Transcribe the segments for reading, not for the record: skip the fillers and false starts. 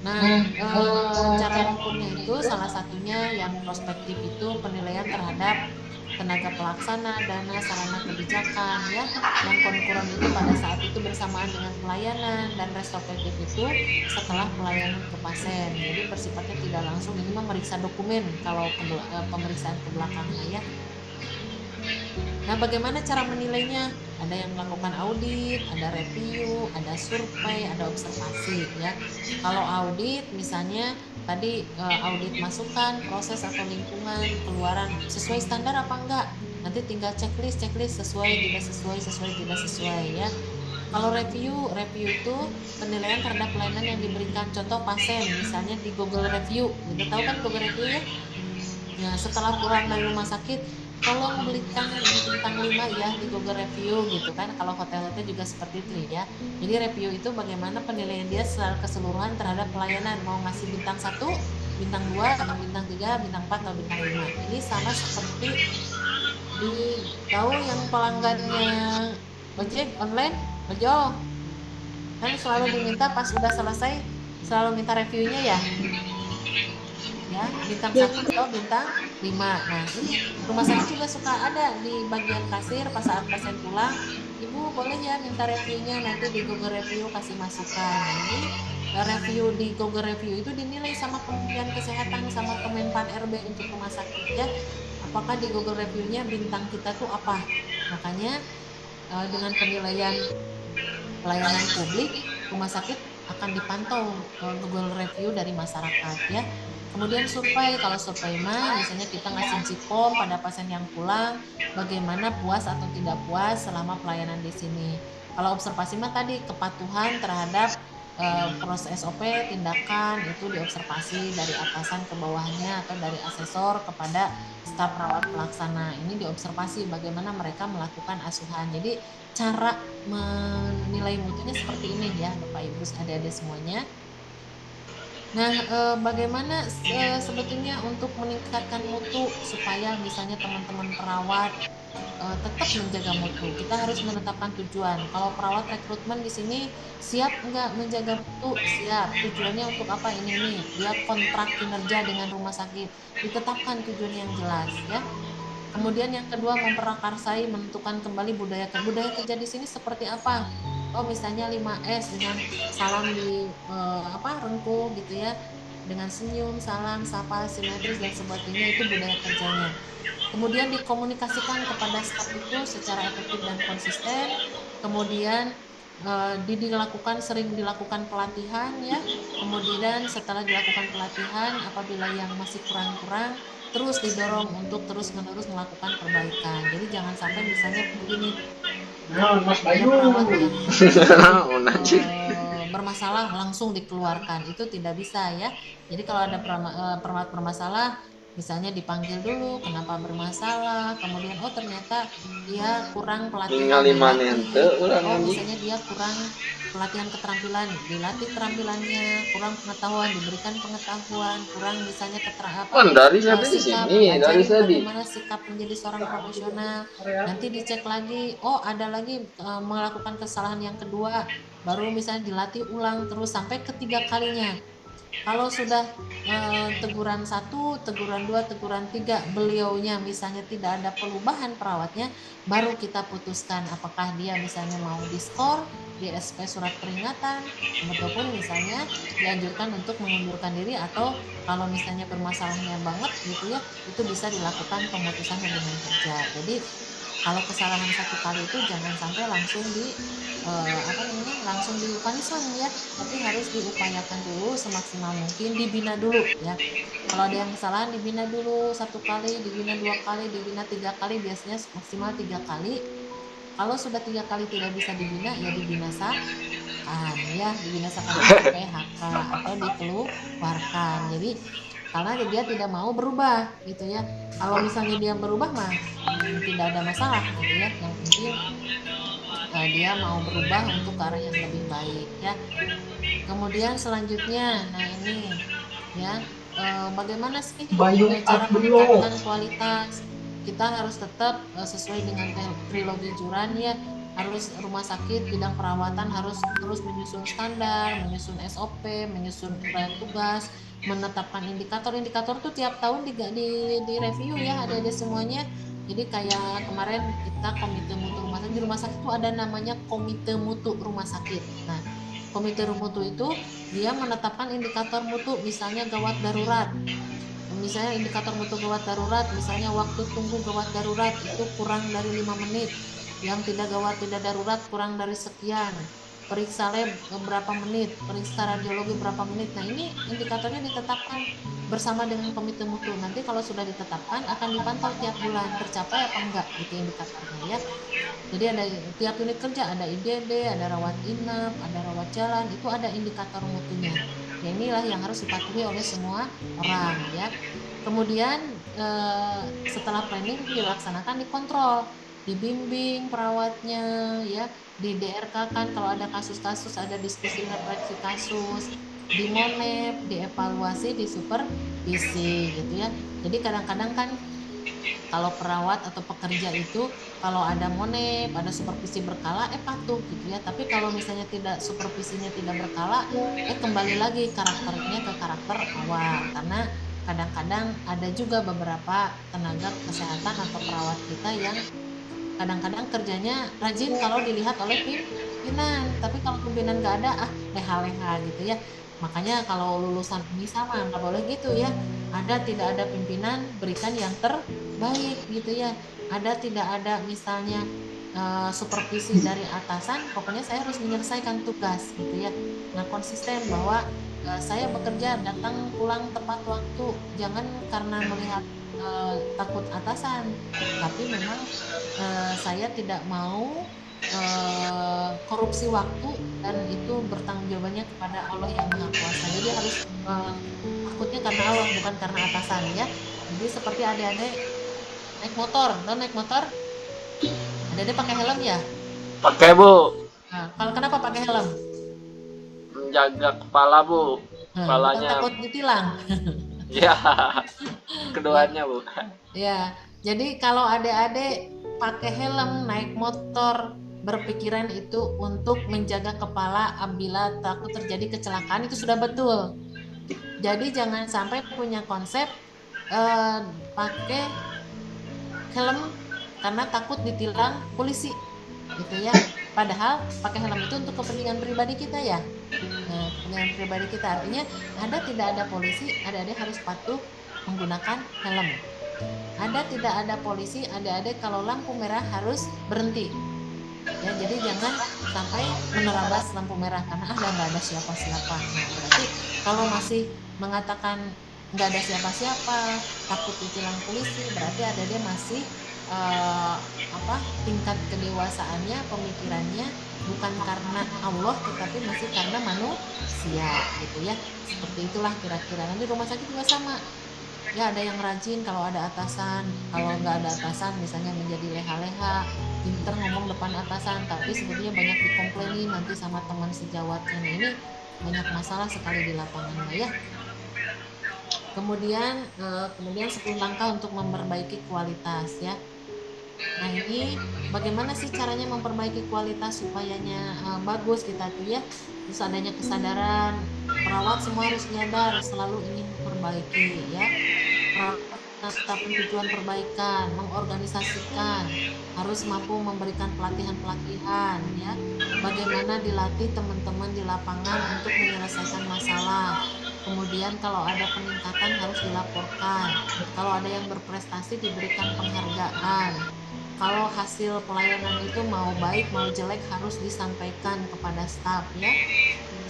Nah, cara mengukurnya itu salah satunya yang prospektif itu penilaian terhadap tenaga pelaksana, dana, sarana kebijakan ya. Yang konkuren itu pada saat itu bersamaan dengan pelayanan dan retrospektif itu setelah pelayanan ke pasien. Jadi bersifatnya tidak langsung ini memeriksa dokumen kalau pemeriksaan ke belakangnya ya. Nah, bagaimana cara menilainya? Ada yang melakukan audit, ada review, ada survei, ada observasi ya. Kalau audit misalnya tadi audit masukan, proses atau lingkungan, keluaran sesuai standar apa enggak? Nanti tinggal checklist, checklist sesuai, tidak sesuai, sesuai, tidak sesuai ya. Kalau review, review itu penilaian terhadap pelayanan yang diberikan. Contoh pasien, misalnya di Google Review. Kita tahu kan Google Review ya? Nah, setelah pulang dari rumah sakit, tolong berikan bintang 5 ya di Google Review gitu kan. Kalau hotel-hotel juga seperti itu ya. Jadi review itu bagaimana penilaian dia secara keseluruhan terhadap pelayanan. Mau ngasih bintang 1, bintang 2, bintang 3, bintang 4, atau bintang 5. Ini sama seperti di tahu yang pelanggannya ojek online, ojol. Kan selalu diminta pas udah selesai, selalu minta reviewnya ya. Ya, bintang 1 atau bintang 5. Nah, ini rumah sakit juga suka ada di bagian kasir pas saat pasien pulang, Ibu boleh ya minta reviewnya nanti di Google Review kasih masukan. Nah, ini review di Google Review itu dinilai sama Kementerian Kesehatan sama Kemenpan RB untuk rumah sakit ya. Apakah di Google Review-nya bintang kita tuh apa? Makanya dengan penilaian pelayanan publik, rumah sakit akan dipantau Google Review dari masyarakat ya. Kemudian survei, kalau survei mah misalnya kita ngasih JIPOM pada pasien yang pulang, bagaimana puas atau tidak puas selama pelayanan di sini. Kalau observasi mah tadi kepatuhan terhadap proses SOP, tindakan itu diobservasi dari atasan ke bawahnya atau dari asesor kepada staf perawat pelaksana. Ini diobservasi bagaimana mereka melakukan asuhan. Jadi cara menilai mutunya seperti ini ya Bapak Ibu adik-adik semuanya. Nah, bagaimana sebetulnya untuk meningkatkan mutu supaya misalnya teman-teman perawat tetap menjaga mutu? Kita harus menetapkan tujuan. Kalau perawat rekrutmen di sini siap nggak menjaga mutu? Siap. Tujuannya untuk apa ini nih? Dia kontrak kinerja dengan rumah sakit. Ditetapkan tujuan yang jelas ya. Kemudian yang kedua memperakarsai menentukan kembali budaya kerja di sini seperti apa. Oh misalnya 5S dengan salam di rengkuh gitu ya, dengan senyum, salam, sapa, simetris dan sebagainya itu budaya kerjanya. Kemudian dikomunikasikan kepada staf itu secara efektif dan konsisten. Kemudian sering dilakukan pelatihan ya. Kemudian setelah dilakukan pelatihan, apabila yang masih kurang-kurang, terus didorong untuk terus-menerus melakukan perbaikan. Jadi jangan sampai misalnya begini, ada perawat yang bermasalah langsung dikeluarkan, itu tidak bisa ya. Jadi kalau ada perawat bermasalah, misalnya dipanggil dulu kenapa bermasalah, kemudian oh ternyata dia kurang pelatihan ningali manen dilatih, teu urang oh anjing. misalnya dia kurang pelatihan keterampilan dilatih keterampilannya, kurang pengetahuan diberikan pengetahuan, kurang misalnya Kan dari saya di sikap sini, dari diajarin saya di bagaimana sikap menjadi seorang profesional. Nanti dicek lagi, oh ada lagi melakukan kesalahan yang kedua, baru misalnya dilatih ulang terus sampai ketiga kalinya. Kalau sudah teguran 1, teguran 2, teguran 3, beliaunya misalnya tidak ada perubahan perawatnya, baru kita putuskan apakah dia misalnya mau diskor, di SP surat peringatan, ataupun misalnya dianjurkan untuk mengundurkan diri, atau kalau misalnya bermasalahnya banget gitu ya, itu bisa dilakukan pemutusan hubungan kerja. Jadi kalau kesalahan satu kali itu jangan sampai langsung langsung divonis ya, tapi harus diupayakan dulu semaksimal mungkin, dibina dulu ya. Kalau ada yang kesalahan dibina dulu 1 kali, dibina 2 kali, dibina 3 kali, biasanya maksimal 3 kali. Kalau sudah 3 kali tidak bisa dibina ya dibinasakan ya, dibinasakan itu PHK atau dikeluarkan. Jadi karena dia tidak mau berubah gitu ya. Kalau misalnya dia berubah mah tidak ada masalah gitu ya. Yang penting dia mau berubah untuk ke arah yang lebih baik ya. Kemudian selanjutnya, nah ini ya, bagaimana sih Bayung cara Abdullah. meningkatkan kualitas? Kita harus tetap sesuai dengan trilogi Juran ya, harus rumah sakit bidang perawatan harus terus menyusun standar, menyusun SOP, menyusun uraian tugas, menetapkan indikator-indikator tuh tiap tahun di review ya, ada semuanya. Jadi kayak kemarin kita komite mutu rumah sakit, di rumah sakit itu ada namanya komite mutu rumah sakit. Nah, komite mutu itu dia menetapkan indikator mutu, misalnya gawat darurat. Misalnya indikator mutu gawat darurat, misalnya waktu tunggu gawat darurat itu kurang dari 5 menit. Yang tidak gawat tidak darurat kurang dari sekian. Periksa lab berapa menit, periksa radiologi berapa menit. Nah, ini indikatornya ditetapkan bersama dengan komite mutu. Nanti kalau sudah ditetapkan akan dipantau tiap bulan tercapai apa enggak gitu indikatornya ya. Jadi ada tiap unit kerja, ada IGD, ada rawat inap, ada rawat jalan, itu ada indikator mutunya. Ya inilah yang harus dipatuhi oleh semua orang ya. Kemudian setelah planning dilaksanakan dikontrol, dibimbing perawatnya ya, di DRK kan kalau ada kasus-kasus, ada diskusi refleksi kasus, dimonep, dievaluasi, disupervisi gitu ya. Jadi kadang-kadang kan kalau perawat atau pekerja itu kalau ada monep, ada supervisi berkala, patuh gitu ya. Tapi kalau misalnya tidak supervisinya tidak berkala, kembali lagi karakternya ke karakter awal. Karena kadang-kadang ada juga beberapa tenaga kesehatan atau perawat kita yang kadang-kadang kerjanya rajin kalau dilihat oleh pimpinan. Tapi kalau pimpinan nggak ada, leha-leha gitu ya. Makanya kalau lulusan ini sama, nggak boleh gitu ya. Ada tidak ada pimpinan, berikan yang terbaik gitu ya. Ada tidak ada misalnya supervisi dari atasan, pokoknya saya harus menyelesaikan tugas gitu ya. Nah, konsisten bahwa saya bekerja datang pulang tepat waktu, jangan karena melihat takut atasan, tapi memang saya tidak mau korupsi waktu dan itu bertanggung jawabannya kepada Allah yang Maha Kuasa. Jadi harus takutnya karena Allah bukan karena atasan ya. Jadi seperti adik-adik naik motor, tahu naik motor? Adik-adik pakai helm ya? Pakai Bu, Nah, kalau kenapa pakai helm? menjaga kepala Bu, Bukan kepalanya takut ditilang. ya Ya, keduanya Bu. ya. Jadi kalau adik-adik pakai helm naik motor berpikiran itu untuk menjaga kepala apabila takut terjadi kecelakaan itu sudah betul. Jadi jangan sampai punya konsep eh, pakai helm karena takut ditilang polisi gitu ya. Padahal pakai helm itu untuk kepentingan pribadi kita ya. Nah, kepentingan pribadi kita artinya ada tidak ada polisi, ada harus patuh menggunakan helm. Ada tidak ada polisi, ada kalau lampu merah harus berhenti. Ya, jadi jangan sampai menerabas lampu merah karena nggak ada siapa-siapa. Nah, berarti kalau masih mengatakan nggak ada siapa-siapa, takut ditilang polisi, berarti ada dia masih eh, apa tingkat kedewasaannya, pemikirannya bukan karena Allah tetapi masih karena manusia gitu ya. Seperti itulah kira-kira. Nanti rumah sakit juga sama. Ya ada yang rajin kalau ada atasan, kalau nggak ada atasan misalnya menjadi leha-leha, pinter ngomong depan atasan, tapi sebetulnya banyak dikomplainin nanti sama teman sejawatnya. Nah, ini banyak masalah sekali di lapangan lah ya. Kemudian 10 langkah untuk memperbaiki kualitas ya. Nah, ini bagaimana sih caranya memperbaiki kualitas supayanya bagus kita tuh ya. Terus adanya kesadaran, perawat semua harus nyadar selalu ingin memperbaiki ya. Menetapkan tujuan perbaikan, mengorganisasikan, harus mampu memberikan pelatihan-pelatihan ya. Bagaimana dilatih teman-teman di lapangan untuk menyelesaikan masalah. Kemudian kalau ada peningkatan harus dilaporkan. Kalau ada yang berprestasi diberikan penghargaan. Kalau hasil pelayanan itu mau baik mau jelek harus disampaikan kepada staf ya.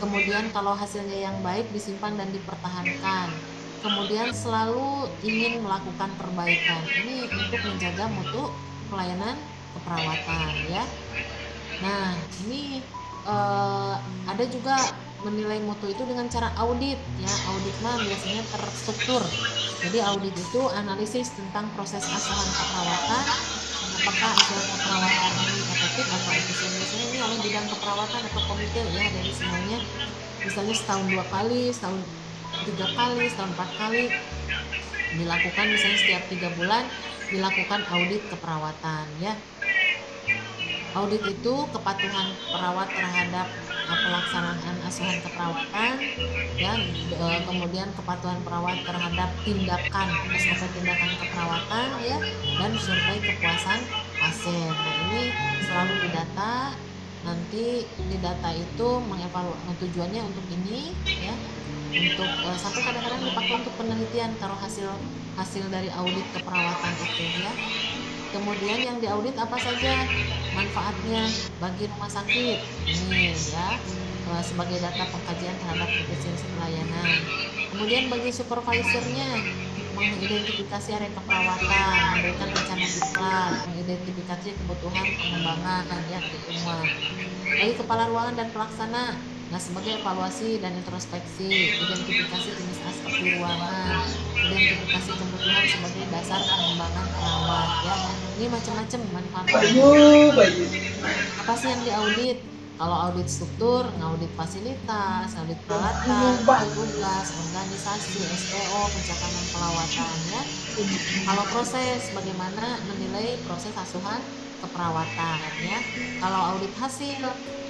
Kemudian kalau hasilnya yang baik disimpan dan dipertahankan. Kemudian selalu ingin melakukan perbaikan. Ini untuk menjaga mutu pelayanan keperawatan ya. Nah, ini eh, ada juga menilai mutu itu dengan cara audit ya. Audit mah biasanya terstruktur. Jadi audit itu analisis tentang proses asuhan keperawatan, apakah asuhan keperawatan ini efektif atau efisien. Biasanya ini oleh bidang keperawatan atau komite ya dari semuanya. Misalnya setahun 2 kali, setahun 3 kali, setahun 4 kali dilakukan, misalnya setiap 3 bulan dilakukan audit keperawatan ya. Audit itu kepatuhan perawat terhadap pelaksanaan asuhan keperawatan, ya, kemudian kepatuhan perawat terhadap tindakan SOP tindakan keperawatan, ya, dan survei kepuasan pasien. Nah, ini selalu didata. Nanti di data itu mengevaluasi tujuannya untuk ini, ya, untuk sampai kadang-kadang dipakai untuk penelitian kalau hasil hasil dari audit keperawatan itu, ya. Kemudian yang diaudit apa saja manfaatnya bagi rumah sakit. Ini ya sebagai data pengkajian terhadap efisiensi pelayanan. Kemudian bagi supervisornya mengidentifikasi area keperawatan, memberikan rencana diklat, mengidentifikasi kebutuhan pengembangan ya keilmuan. Bagi kepala ruangan dan pelaksana, nah sebagai evaluasi dan introspeksi, identifikasi jenis aspek di ruangan, identifikasi kebutuhan sebagai dasar pengembangan perawat ya. Ini macam-macam manfaatnya. Apa sih yang diaudit? Kalau audit struktur, ngaudit fasilitas, audit peralatan, tugas, organisasi, SPO, pencatatan pelawatan ya. Kalau proses, bagaimana menilai proses asuhan keperawatan ya. Kalau audit hasil,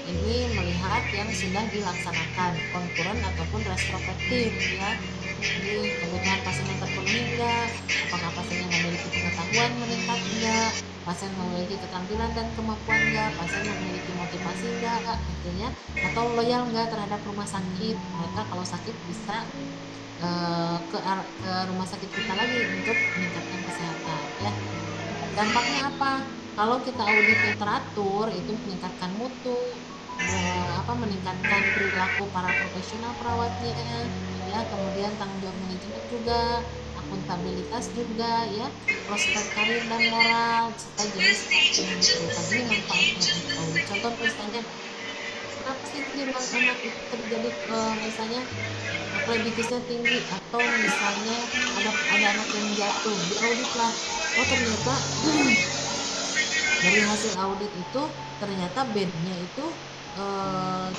ini melihat yang sudah dilaksanakan, konkuren ataupun retrospektif ya. Jadi kebutuhan pasien yang terpenuhi enggak, apakah pasiennya memiliki pengetahuan meningkat enggak, pasien memiliki keterampilan dan kemampuan enggak, pasien memiliki motivasi enggak, artinya atau loyal enggak terhadap rumah sakit. Mereka kalau sakit bisa ke rumah sakit kita lagi untuk meningkatkan kesehatan ya. Dampaknya apa? Kalau kita auditnya teratur, itu meningkatkan mutu, meningkatkan perilaku para profesional perawatnya, ya, kemudian tanggung jawab manajemen juga, akuntabilitas juga, ya, prospek karir dan moral, serta jenis pasien yang diperlukan. Ini manfaatnya untuk audit. Contoh misalnya, kenapa sih di ruang anak itu terjadi misalnya plebitisnya tinggi atau misalnya ada anak yang jatuh, diaudit lah. Oh ternyata dari hasil audit itu ternyata bednya itu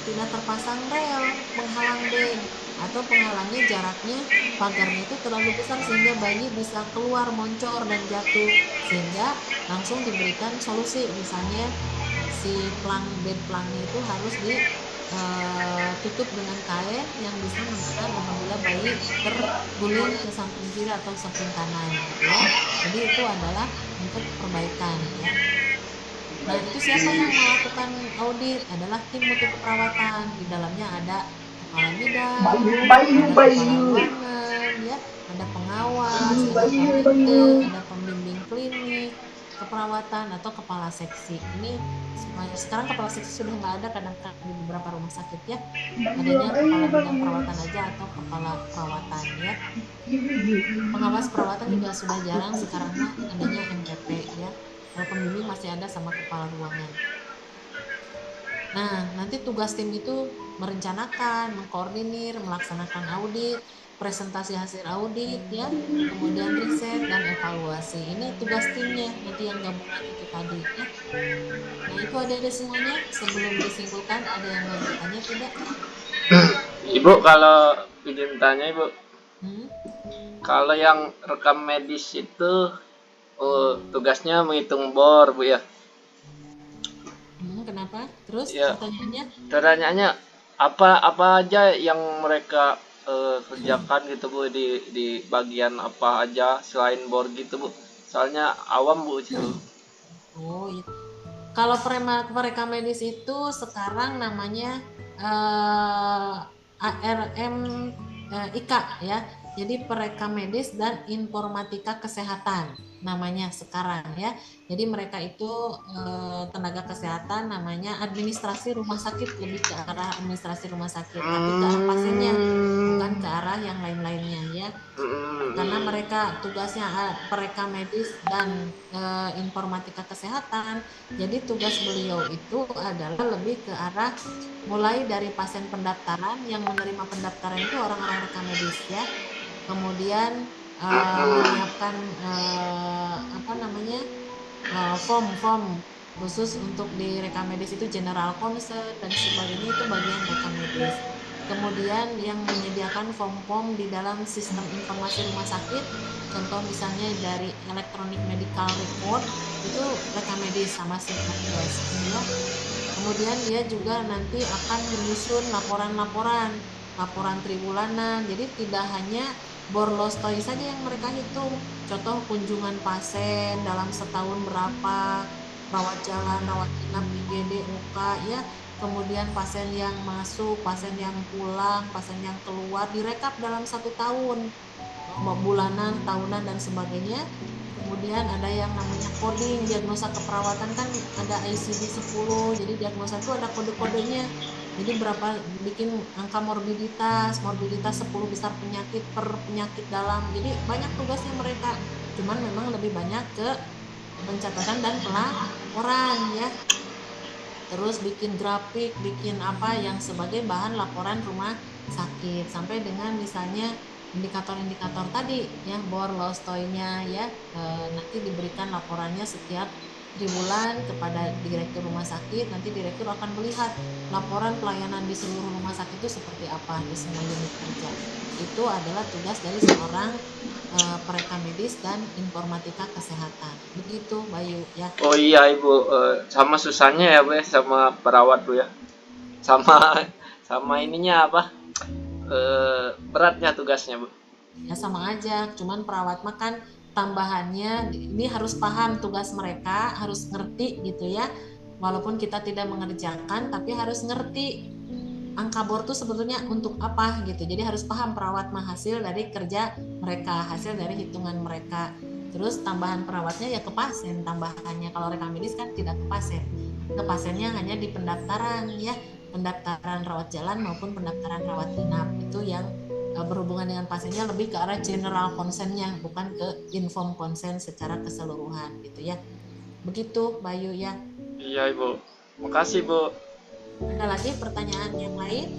tidak terpasang rel penghalang bed atau penghalangnya jaraknya pagarnya itu terlalu besar sehingga bayi bisa keluar moncor dan jatuh, sehingga langsung diberikan solusi, misalnya si bed plangnya itu harus ditutup dengan kain yang bisa menahan apabila bayi terguling ke samping kiri atau samping kanan gitu ya. Jadi itu adalah untuk perbaikan ya. Nah, itu siapa yang melakukan audit? Adalah tim mutu keperawatan. Di dalamnya ada kepala bidang, ada kepala ruangan, ya, ada pengawas, ada komite, ada pembimbing klinik, keperawatan atau kepala seksi. Ini sekarang kepala seksi sudah nggak ada kadang-kadang di beberapa rumah sakit ya. Adanya kepala bidang perawatan aja atau kepala perawatan ya. Pengawas perawatan juga sudah jarang sekarang mah, adanya MPP ya. Kalau pembimbing masih ada sama kepala ruangan. Nah, nanti tugas tim itu merencanakan, mengkoordinir, melaksanakan audit, presentasi hasil audit ya, kemudian riset dan evaluasi. Ini tugas timnya nanti yang gabungan itu tadi ya. Nah, itu ada semuanya. Sebelum disimpulkan, ada yang mau bertanya tidak? Ibu kalau izin tanya Ibu, Hmm? kalau yang rekam medis itu tugasnya menghitung bor Bu ya? Kenapa? Terus Ya, pertanyaannya? pertanyaannya apa aja yang mereka kerjakan gitu Bu di bagian apa aja selain bor gitu Bu? Soalnya awam Bu itu. Oh iya. Kalau mereka medis itu sekarang namanya ARM IK ya. Jadi pereka medis dan informatika kesehatan namanya sekarang ya. Jadi mereka itu tenaga kesehatan, namanya administrasi rumah sakit, lebih ke arah administrasi rumah sakit, tapi ke arah pasiennya, bukan ke arah yang lain-lainnya ya. Karena mereka tugasnya pereka medis dan informatika kesehatan, jadi tugas beliau itu adalah lebih ke arah mulai dari pasien pendaftaran, yang menerima pendaftaran itu orang-orang reka medis ya, kemudian menyiapkan form-form khusus untuk di reka medis itu general concern dan sebagainya, itu bagian reka medis. Kemudian yang menyediakan form-form di dalam sistem informasi rumah sakit, contoh misalnya dari electronic medical record, itu rekam medis sama SIM address ya. Kemudian dia juga nanti akan menyusun laporan triwulanan. Jadi tidak hanya borlostoi saja yang mereka hitung. Contoh kunjungan pasien dalam setahun berapa, rawat jalan, rawat inap, IGD, UK ya. Kemudian pasien yang masuk, pasien yang pulang, pasien yang keluar direkap dalam 1 tahun, bulanan, tahunan dan sebagainya. Kemudian ada yang namanya coding, diagnosa keperawatan kan ada ICD-10, jadi diagnosa itu ada kode-kodenya. Jadi berapa bikin angka morbiditas 10 besar penyakit per penyakit dalam. Jadi banyak tugasnya mereka. Cuman memang lebih banyak ke pencatatan dan pelaporan ya. Terus bikin grafik, bikin apa yang sebagai bahan laporan rumah sakit sampai dengan misalnya indikator-indikator tadi ya, bor lostoynya ya, nanti diberikan laporannya setiap triwulan kepada direktur rumah sakit. Nanti direktur akan melihat laporan pelayanan di seluruh rumah sakit itu seperti apa di semua unit kerja. Itu adalah tugas dari seorang perekam medis dan informatika kesehatan. Begitu Bayu ya. Oh iya Ibu, sama susahnya ya Bu ya, sama perawat Bu ya. Sama sama ininya apa? Beratnya tugasnya Bu. Ya sama aja, cuman perawat mah kan tambahannya ini harus paham tugas mereka, harus ngerti gitu ya. Walaupun kita tidak mengerjakan, tapi harus ngerti angka bor itu sebetulnya untuk apa gitu. Jadi harus paham perawat mah hasil dari kerja mereka, hasil dari hitungan mereka. Terus tambahan perawatnya ya ke pasien tambahannya. Kalau rekam medis kan tidak ke pasien. Ke pasiennya hanya di pendaftaran ya, pendaftaran rawat jalan maupun pendaftaran rawat inap. Itu yang berhubungan dengan pasiennya lebih ke arah general concern-nya, bukan ke inform consent secara keseluruhan gitu ya. Begitu Bayu ya. Iya Ibu. Makasih Bu. Ada lagi pertanyaan yang lain?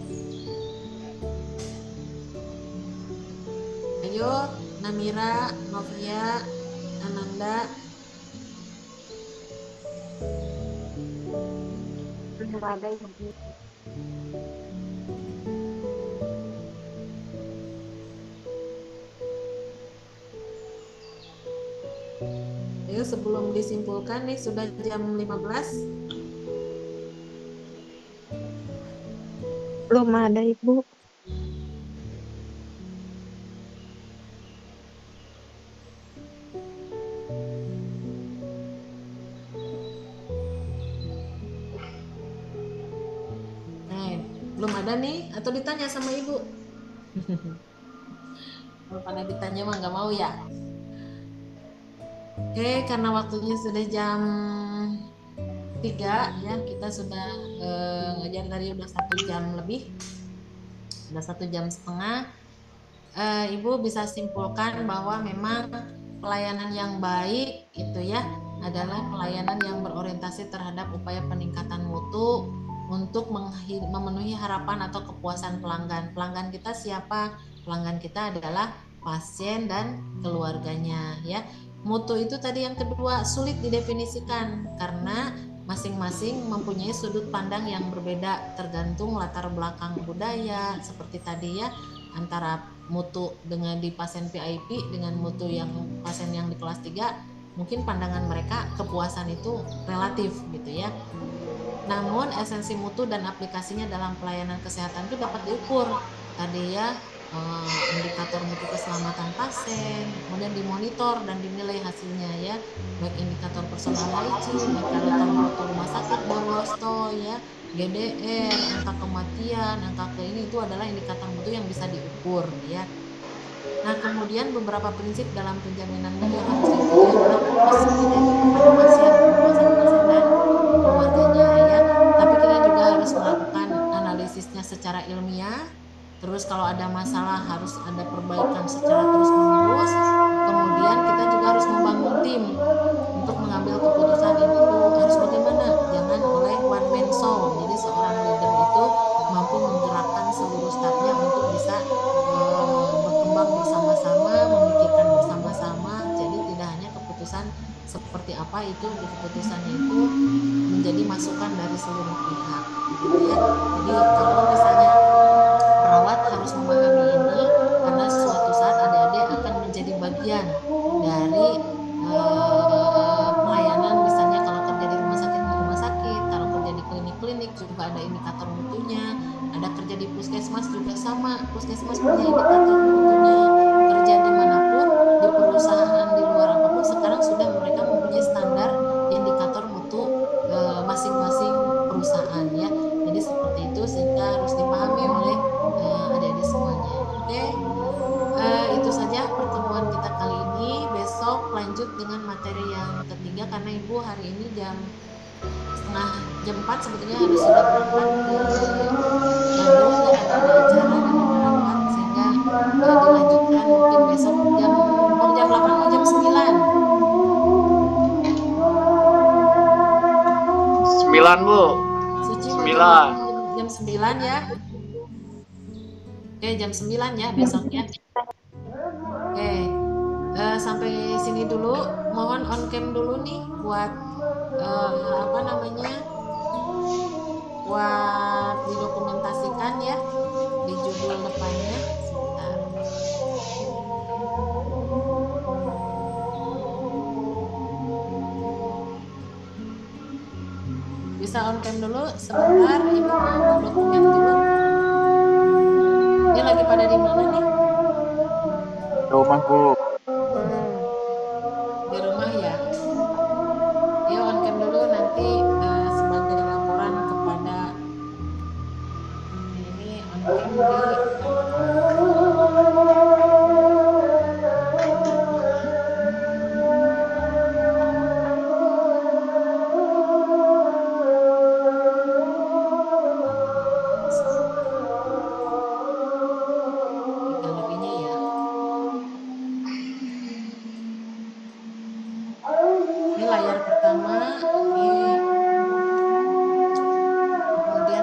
Ayo, Namira, Novia, Ananda. Belum ada Ibu. Ayo sebelum disimpulkan nih sudah jam 15. Belum ada Ibu. Belum ada nih atau ditanya sama ibu? Kalau pada ditanya mah nggak mau ya. Oke, karena waktunya sudah jam 3 ya, kita sudah ngajar tadi udah 1 jam lebih, udah 1,5 jam. Ibu bisa simpulkan bahwa memang pelayanan yang baik itu ya adalah pelayanan yang berorientasi terhadap upaya peningkatan mutu untuk memenuhi harapan atau kepuasan pelanggan. Pelanggan kita siapa? Pelanggan kita adalah pasien dan keluarganya ya. Mutu itu tadi yang kedua sulit didefinisikan karena masing-masing mempunyai sudut pandang yang berbeda tergantung latar belakang budaya seperti tadi ya, antara mutu dengan di pasien VIP dengan mutu yang pasien yang di kelas 3 mungkin pandangan mereka kepuasan itu relatif gitu ya. Namun esensi mutu dan aplikasinya dalam pelayanan kesehatan itu dapat diukur tadi ya, indikator mutu keselamatan pasien, kemudian dimonitor dan dinilai hasilnya ya, baik indikator personal hygiene, indikator mutu rumah sakit, borlosto ya, GDR, angka kematian, angka ini itu adalah indikator mutu yang bisa diukur ya. Nah, kemudian beberapa prinsip dalam penjaminan mutu yang harus diikuti adalah fokus yaitu kepada pasien, kepuasan pasien dan keluarganya ya. Tapi kita juga harus melakukan analisisnya secara ilmiah. Terus kalau ada masalah harus ada perbaikan secara terus-menerus. Kemudian kita juga harus membangun tim untuk mengambil keputusan itu harus bagaimana. Jangan oleh one man show. Jadi seorang leader itu mampu menggerakkan seluruh stafnya untuk bisa berkembang bersama-sama, memikirkan bersama-sama. Jadi tidak hanya keputusan seperti apa itu keputusannya itu menjadi masukan dari seluruh pihak gitu ya. Jadi kalau misalnya perawat harus memahami ini karena suatu saat adik-adik akan menjadi bagian dari pelayanan puskesmas punya indikator mutunya kerja dimanapun, di perusahaan di luar apapun, sekarang sudah mereka mempunyai standar indikator mutu masing-masing perusahaan ya. Jadi seperti itu sehingga harus dipahami oleh adik-adik semuanya. Oke. Itu saja pertemuan kita kali ini. Besok lanjut dengan materi yang ketiga karena Ibu hari ini jam 4 sebetulnya harus sudah berangkat ke Bandung ya karena ada acara dan ada rapat sehingga dilanjutkan mungkin besok jam 8 mau jam 9. 9 Bu. Suci mau 9. jam 9 ya. Oke, jam 9 ya besoknya. Oke. Sampai sini dulu. Mohon on cam dulu nih buat buat didokumentasikan ya di judul depannya. Sebentar. Bisa on cam dulu sebentar, Ibu mau dokumen dulu. Ini lagi pada di mana nih? Rumah Bu. Di rumah ya. Ya on cam dulu nanti sebagai laporan kepada ini on cam di galerinya ya. Ini layar pertama, kemudian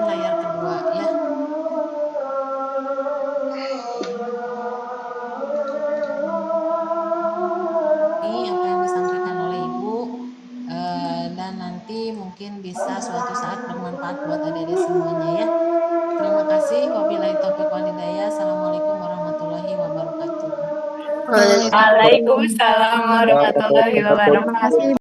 layar kedua ya. Ini apa yang disampaikan oleh Ibu dan nanti mungkin bisa suatu saat bermanfaat buat adik-adik semuanya ya. Terima kasih. Wabillahi taufiq wal hidayah. Assalamualaikum warahmatullahi wabarakatuh. Waalaikumsalam warahmatullahi wabarakatuh.